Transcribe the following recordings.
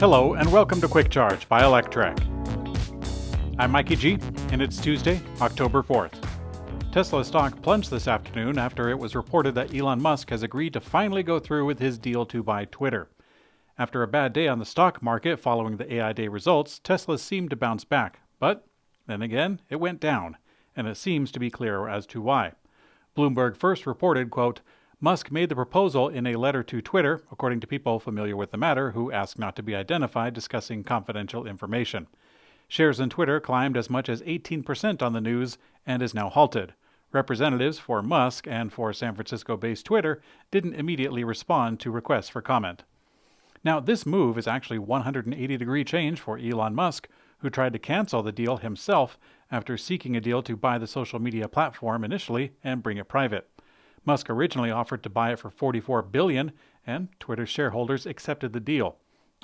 Hello and welcome to Quick Charge by Electrek. I'm Mikey G, and it's Tuesday, October 4th. Tesla stock plunged this afternoon after it was reported that Elon Musk has agreed to finally go through with his deal to buy Twitter. After a bad day on the stock market following the AI Day results, Tesla seemed to bounce back, but then again, it went down, and it seems to be clear as to why. Bloomberg first reported, quote, Musk made the proposal in a letter to Twitter, according to people familiar with the matter who asked not to be identified discussing confidential information. Shares in Twitter climbed as much as 18% on the news and is now halted. Representatives for Musk and for San Francisco-based Twitter didn't immediately respond to requests for comment. Now, this move is actually a 180-degree change for Elon Musk, who tried to cancel the deal himself after seeking a deal to buy the social media platform initially and bring it private. Musk originally offered to buy it for $44 billion, and Twitter shareholders accepted the deal.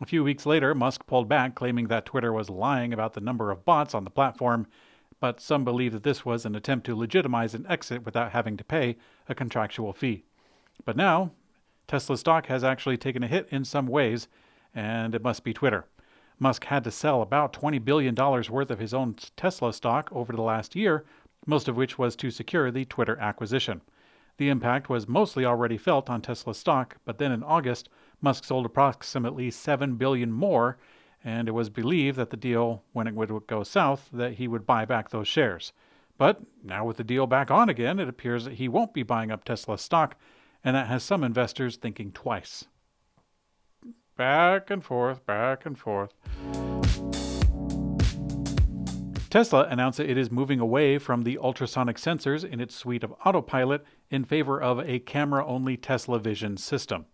A few weeks later, Musk pulled back, claiming that Twitter was lying about the number of bots on the platform, but some believe that this was an attempt to legitimize an exit without having to pay a contractual fee. But now, Tesla stock has actually taken a hit in some ways, and it must be Twitter. Musk had to sell about $20 billion worth of his own Tesla stock over the last year, most of which was to secure the Twitter acquisition. The impact was mostly already felt on Tesla stock, but then in August, Musk sold approximately $7 billion more, and it was believed that the deal, when it would go south, that he would buy back those shares. But now with the deal back on again, it appears that he won't be buying up Tesla stock, and that has some investors thinking twice. Back and forth, back and forth. Tesla announced that it is moving away from the ultrasonic sensors in its suite of autopilot in favor of a camera-only Tesla Vision system.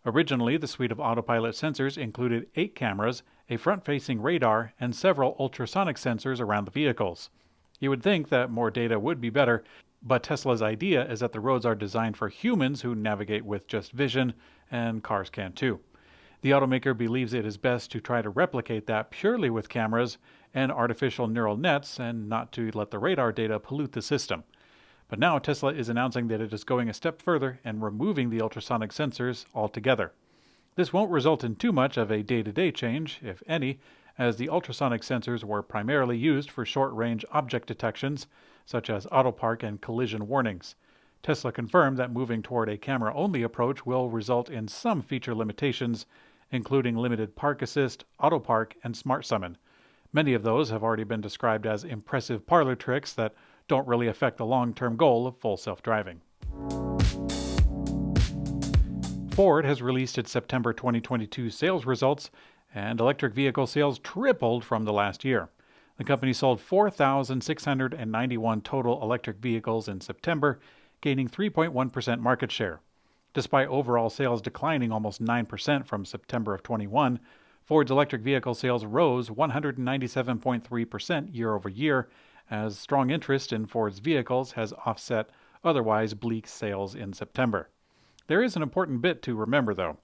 Originally, the suite of autopilot sensors included 8 cameras, a front-facing radar, and several ultrasonic sensors around the vehicles. You would think that more data would be better, but Tesla's idea is that the roads are designed for humans who navigate with just vision, and cars can too. The automaker believes it is best to try to replicate that purely with cameras and artificial neural nets and not to let the radar data pollute the system. But now Tesla is announcing that it is going a step further and removing the ultrasonic sensors altogether. This won't result in too much of a day-to-day change, if any, as the ultrasonic sensors were primarily used for short-range object detections, such as autopark and collision warnings. Tesla confirmed that moving toward a camera-only approach will result in some feature limitations, including limited park assist, auto park, and smart summon. Many of those have already been described as impressive parlor tricks that don't really affect the long-term goal of full self-driving. Ford has released its September 2022 sales results, and electric vehicle sales tripled from the last year. The company sold 4,691 total electric vehicles in September, gaining 3.1% market share. Despite overall sales declining almost 9% from September of 21, Ford's electric vehicle sales rose 197.3% year over year, as strong interest in Ford's vehicles has offset otherwise bleak sales in September. There is an important bit to remember, though.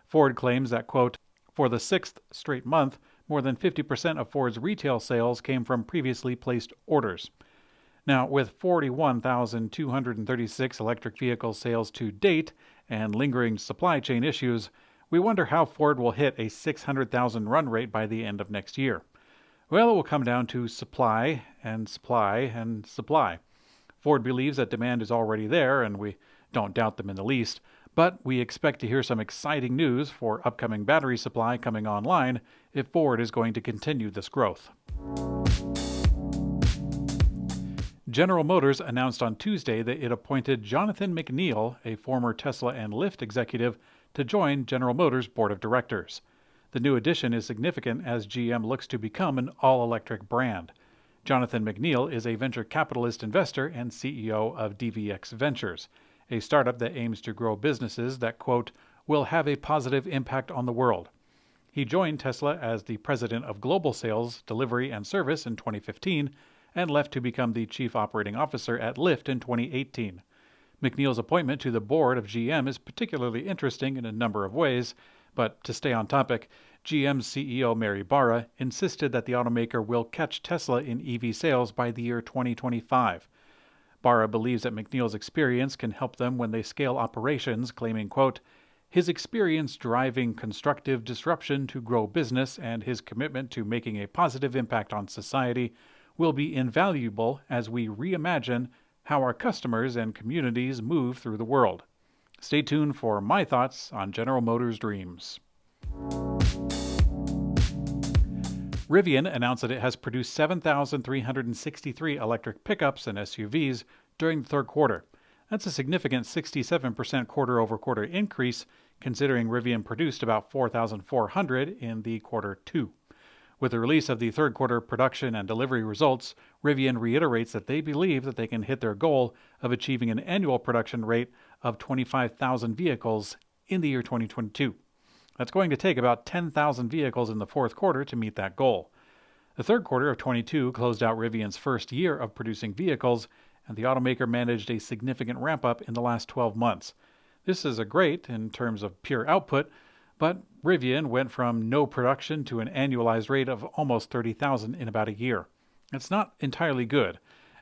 Ford claims that, quote, for the 6th straight month, more than 50% of Ford's retail sales came from previously placed orders. Now, with 41,236 electric vehicle sales to date and lingering supply chain issues, we wonder how Ford will hit a 600,000 run rate by the end of next year. Well, it will come down to supply and supply and supply. Ford believes that demand is already there, and we don't doubt them in the least, but we expect to hear some exciting news for upcoming battery supply coming online if Ford is going to continue this growth. General Motors announced on Tuesday that it appointed Jonathan McNeil, a former Tesla and Lyft executive, to join General Motors' board of directors. The new addition is significant as GM looks to become an all-electric brand. Jonathan McNeil is a venture capitalist investor and CEO of DVX Ventures, a startup that aims to grow businesses that, quote, will have a positive impact on the world. He joined Tesla as the president of global sales, delivery, and service in 2015, and left to become the chief operating officer at Lyft in 2018. McNeil's appointment to the board of GM is particularly interesting in a number of ways, but to stay on topic, GM CEO Mary Barra insisted that the automaker will catch Tesla in EV sales by the year 2025. Barra believes that McNeil's experience can help them when they scale operations, claiming, quote, His experience driving constructive disruption to grow business and his commitment to making a positive impact on society will be invaluable as we reimagine how our customers and communities move through the world. Stay tuned for my thoughts on General Motors' dreams. Rivian announced that it has produced 7,363 electric pickups and SUVs during the third quarter. That's a significant 67% quarter-over-quarter increase, considering Rivian produced about 4,400 in the quarter two. With the release of the third quarter production and delivery results, Rivian reiterates that they believe that they can hit their goal of achieving an annual production rate of 25,000 vehicles in the year 2022. That's going to take about 10,000 vehicles in the fourth quarter to meet that goal. The third quarter of 22 closed out Rivian's first year of producing vehicles, and the automaker managed a significant ramp-up in the last 12 months. This is a great in terms of pure output, but Rivian went from no production to an annualized rate of almost 30,000 in about a year. It's not entirely good.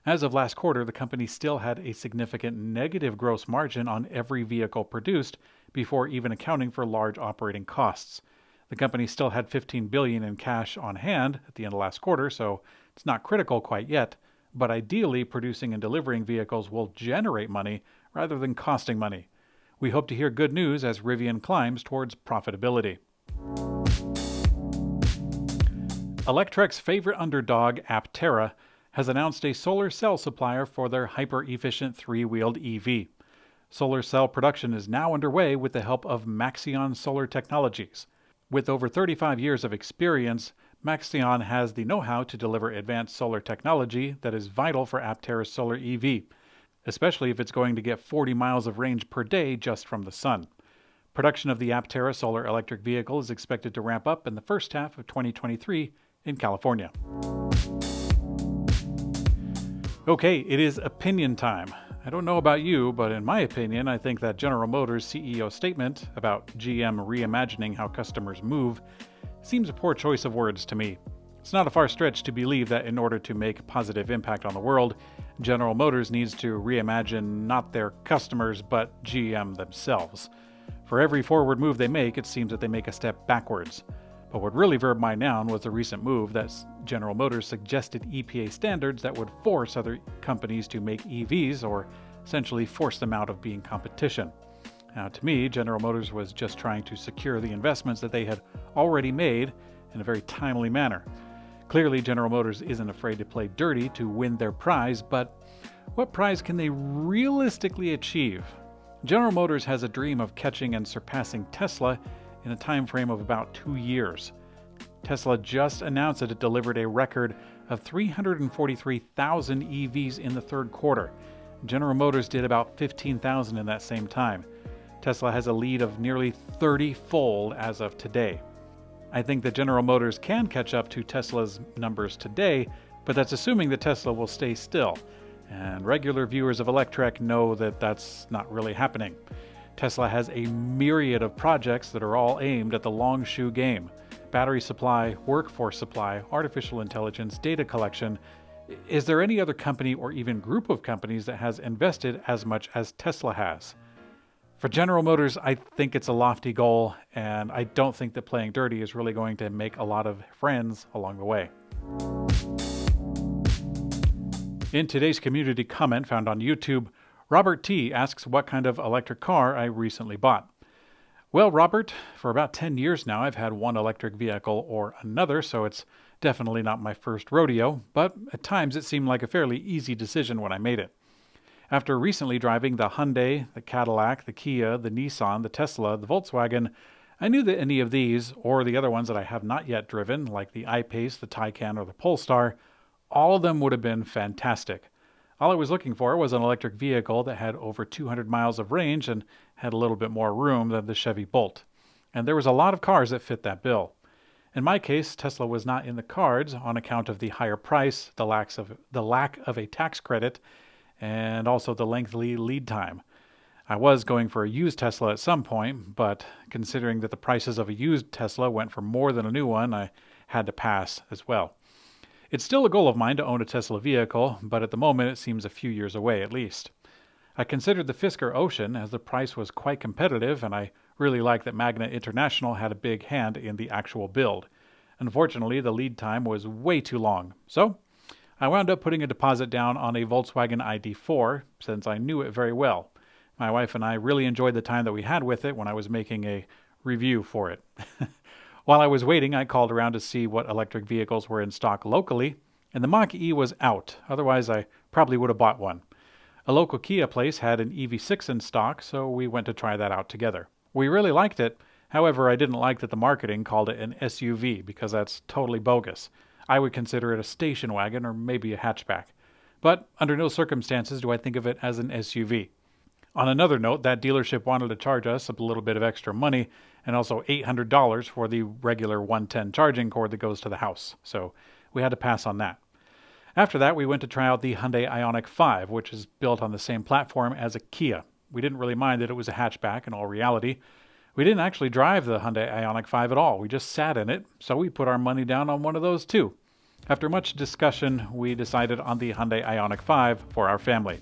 As of last quarter, the company still had a significant negative gross margin on every vehicle produced before even accounting for large operating costs. The company still had $15 billion in cash on hand at the end of last quarter, so it's not critical quite yet, but ideally producing and delivering vehicles will generate money rather than costing money. We hope to hear good news as Rivian climbs towards profitability. Electrek's favorite underdog, Aptera, has announced a solar cell supplier for their hyper-efficient three-wheeled EV. Solar cell production is now underway with the help of Maxeon Solar Technologies. With over 35 years of experience, Maxeon has the know-how to deliver advanced solar technology that is vital for Aptera's solar EV, especially if it's going to get 40 miles of range per day just from the sun. Production of the Aptera solar electric vehicle is expected to ramp up in the first half of 2023 in California. Okay, it is opinion time. I don't know about you, but in my opinion, I think that General Motors' CEO statement about GM reimagining how customers move seems a poor choice of words to me. It's not a far stretch to believe that in order to make a positive impact on the world, General Motors needs to reimagine not their customers, but GM themselves. For every forward move they make, it seems that they make a step backwards. But what really verbed my noun was the recent move that General Motors suggested EPA standards that would force other companies to make EVs, or essentially force them out of being competition. Now, to me, General Motors was just trying to secure the investments that they had already made in a very timely manner. Clearly, General Motors isn't afraid to play dirty to win their prize, but what prize can they realistically achieve? General Motors has a dream of catching and surpassing Tesla in a time frame of about 2 years. Tesla just announced that it delivered a record of 343,000 EVs in the third quarter. General Motors did about 15,000 in that same time. Tesla has a lead of nearly 30-fold as of today. I think that General Motors can catch up to Tesla's numbers today, but that's assuming that Tesla will stay still. And regular viewers of Electrek know that that's not really happening. Tesla has a myriad of projects that are all aimed at the long shoe game. Battery supply, workforce supply, artificial intelligence, data collection. Is there any other company or even group of companies that has invested as much as Tesla has? For General Motors, I think it's a lofty goal, and I don't think that playing dirty is really going to make a lot of friends along the way. In today's community comment found on YouTube, Robert T. asks what kind of electric car I recently bought. Well, Robert, for about 10 years now, I've had one electric vehicle or another, so it's definitely not my first rodeo, but at times it seemed like a fairly easy decision when I made it. After recently driving the Hyundai, the Cadillac, the Kia, the Nissan, the Tesla, the Volkswagen, I knew that any of these, or the other ones that I have not yet driven, like the I-Pace, the Taycan, or the Polestar, all of them would have been fantastic. All I was looking for was an electric vehicle that had over 200 miles of range and had a little bit more room than the Chevy Bolt. And there was a lot of cars that fit that bill. In my case, Tesla was not in the cards on account of the higher price, the lack of a tax credit, and also the lengthy lead time. I was going for a used Tesla at some point, but considering that the prices of a used Tesla went for more than a new one, I had to pass as well. It's still a goal of mine to own a Tesla vehicle, but at the moment it seems a few years away at least. I considered the Fisker Ocean as the price was quite competitive, and I really liked that Magna International had a big hand in the actual build. Unfortunately, the lead time was way too long, so I wound up putting a deposit down on a Volkswagen ID4 since I knew it very well. My wife and I really enjoyed the time that we had with it when I was making a review for it. While I was waiting, I called around to see what electric vehicles were in stock locally, and the Mach-E was out. Otherwise, I probably would have bought one. A local Kia place had an EV6 in stock, so we went to try that out together. We really liked it. However, I didn't like that the marketing called it an SUV because that's totally bogus. I would consider it a station wagon or maybe a hatchback. But under no circumstances do I think of it as an SUV. On another note, that dealership wanted to charge us a little bit of extra money and also $800 for the regular 110 charging cord that goes to the house, so we had to pass on that. After that, we went to try out the Hyundai Ioniq 5, which is built on the same platform as a Kia. We didn't really mind that it was a hatchback in all reality. We didn't actually drive the Hyundai Ioniq 5 at all. We just sat in it, so we put our money down on one of those too. After much discussion, we decided on the Hyundai Ioniq 5 for our family.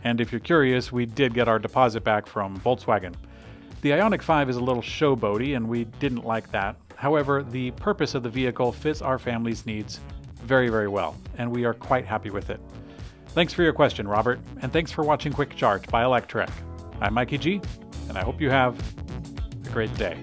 And if you're curious, we did get our deposit back from Volkswagen. The Ioniq 5 is a little showboaty, and we didn't like that. However, the purpose of the vehicle fits our family's needs very, very well, and we are quite happy with it. Thanks for your question, Robert, and thanks for watching Quick Charge by Electrek. I'm Mikey G, and I hope you have a great day.